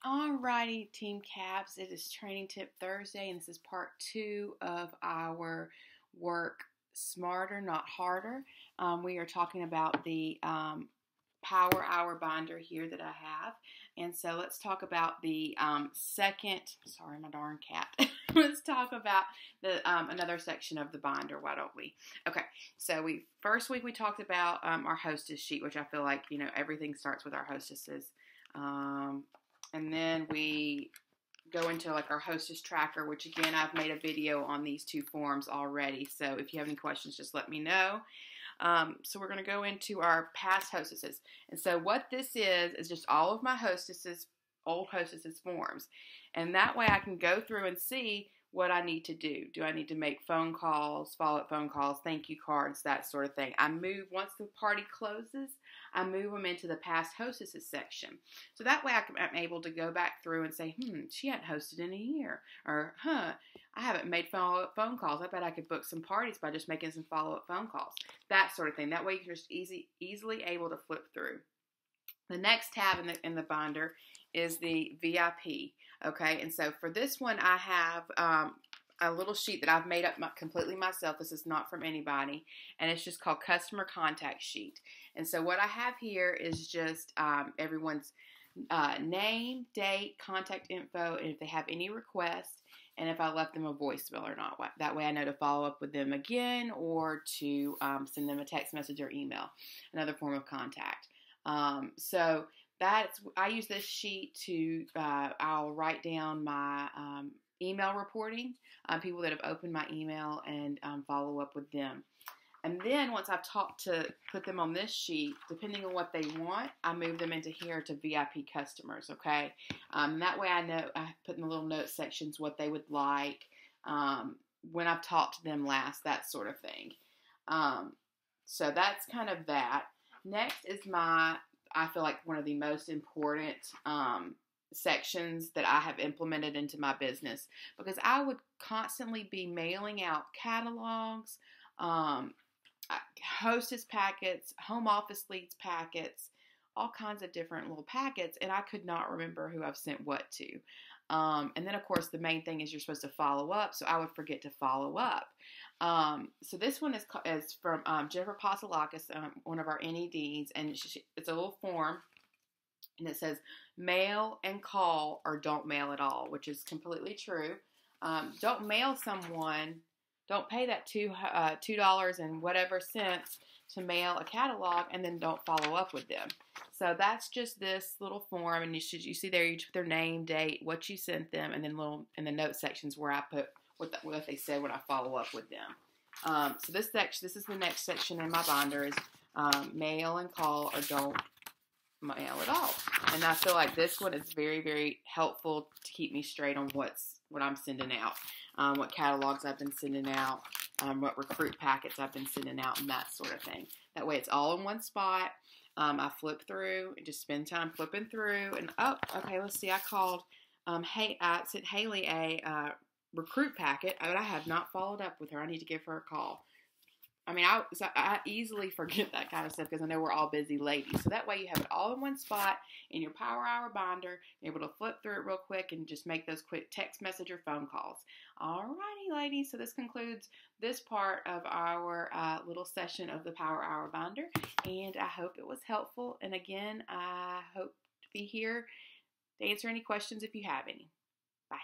Alrighty, Team Cabs, it is Training Tip Thursday, and this is part 2 of our work smarter, not harder. We are talking about the Power Hour binder here that I have, and so let's talk about the second. Sorry, my darn cat. Let's talk about the another section of the binder. Why don't we? Okay, so first week we talked about our hostess sheet, which I feel like everything starts with our hostesses. And then we go into like our hostess tracker, which again, I've made a video on these two forms already. So if you have any questions, just let me know. So we're going to go into our past hostesses. And so what this is just all of my old hostesses forms. And that way I can go through and see what I need to do. Do I need to make phone calls, follow-up phone calls, thank you cards, that sort of thing. Once the party closes, I move them into the past hostesses section. So that way I'm able to go back through and say, she hadn't hosted in a year. Or, I haven't made follow-up phone calls. I bet I could book some parties by just making some follow-up phone calls. That sort of thing. That way you're just easily able to flip through. The next tab in the binder is the VIP. Okay, and so for this one, I have a little sheet that I've made up completely myself. This is not from anybody, and it's just called Customer Contact Sheet. And so what I have here is just everyone's name, date, contact info, and if they have any requests, and if I left them a voicemail or not. That way I know to follow up with them again or to send them a text message or email, another form of contact. So I use this sheet to, I'll write down my email reporting, people that have opened my email and follow up with them. And then once I've put them on this sheet, depending on what they want, I move them into here to VIP customers, okay? That way I know, I put in the little note sections what they would like, when I've talked to them last, that sort of thing. So that's kind of that. Next is I feel like one of the most important sections that I have implemented into my business, because I would constantly be mailing out catalogs, hostess packets, home office leads packets, all kinds of different little packets, and I could not remember who I've sent what to. And then, of course, the main thing is you're supposed to follow up, so I would forget to follow up. So this one is from Jennifer Pasalakis, one of our NEDs, and it's a little form, and it says mail and call or don't mail at all, which is completely true. Don't mail someone, don't pay that $2 and whatever cents to mail a catalog and then don't follow up with them. So that's just this little form, and you see there, you put their name, date, what you sent them, and then in the note sections where I put what they said when I follow up with them. So this is the next section in my binder is mail and call or don't mail at all. And I feel like this one is very, very helpful to keep me straight on what I'm sending out, what catalogs I've been sending out, what recruit packets I've been sending out, and that sort of thing. That way it's all in one spot. I flip through and just spend time flipping through. And okay, let's see. I sent Haley a recruit packet, but I have not followed up with her. I need to give her a call. I mean, I easily forget that kind of stuff because I know we're all busy ladies. So that way you have it all in one spot in your Power Hour binder. You're able to flip through it real quick and just make those quick text message or phone calls. Alrighty, ladies. So this concludes this part of our little session of the Power Hour binder. And I hope it was helpful. And again, I hope to be here to answer any questions if you have any. Bye.